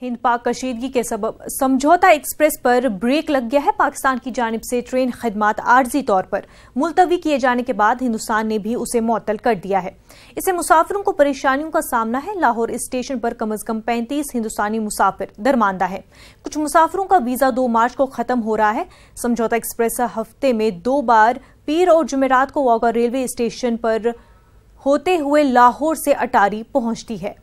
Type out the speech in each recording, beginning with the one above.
हिंद पाक कशीदगी के सबब समझौता एक्सप्रेस पर ब्रेक लग गया है। पाकिस्तान की जानिब से ट्रेन खिदमात आर्जी तौर पर मुलतवी किए जाने के बाद हिंदुस्तान ने भी उसे मुअत्तल कर दिया है। इससे मुसाफिरों को परेशानियों का सामना है। लाहौर स्टेशन पर कम अज कम 35 हिंदुस्तानी मुसाफिर दरमानदा है। कुछ मुसाफिरों का वीजा 2 मार्च को खत्म हो रहा है। समझौता एक्सप्रेस हफ्ते में 2 बार पीर और जुमेरात को वाघा रेलवे स्टेशन पर होते हुए लाहौर से अटारी पहुंचती है।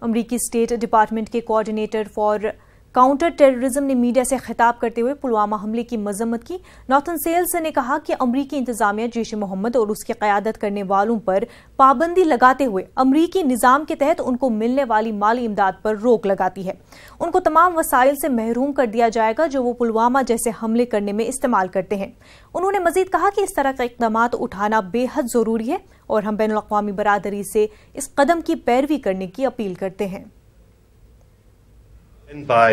अमरीकी स्टेट डिपार्टमेंट के कोऑर्डिनेटर फॉर काउंटर टेररिज्म ने मीडिया से खिताब करते हुए पुलवामा हमले की मजम्मत की। नॉर्थन सेल्स ने कहा कि अमरीकी इंतजामिया जैश ए मोहम्मद और उसकी क़यादत करने वालों पर पाबंदी लगाते हुए अमरीकी निज़ाम के तहत उनको मिलने वाली माली इमदाद पर रोक लगाती है। उनको तमाम वसाइल से महरूम कर दिया जाएगा जो वो पुलवामा जैसे हमले करने में इस्तेमाल करते हैं। उन्होंने मजीद कहा कि इस तरह के इक़दामात उठाना बेहद ज़रूरी है और हम बैनुल अक़वामी बरादरी से इस कदम की पैरवी करने की अपील करते हैं। By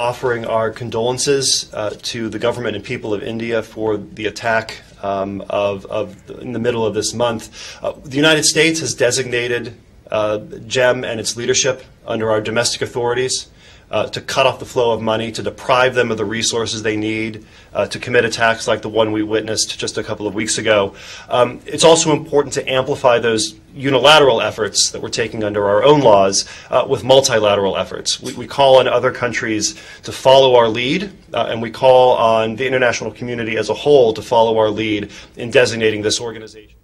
offering our condolences to the government and people of India for the attack in the middle of this month. The United States has designated GEM and its leadership under our domestic authorities to cut off the flow of money, to deprive them of the resources they need to commit attacks like the one we witnessed just a couple of weeks ago. It's also important to amplify those unilateral efforts that we're taking under our own laws with multilateral efforts. We call on other countries to follow our lead, and we call on the international community as a whole to follow our lead in designating this organization.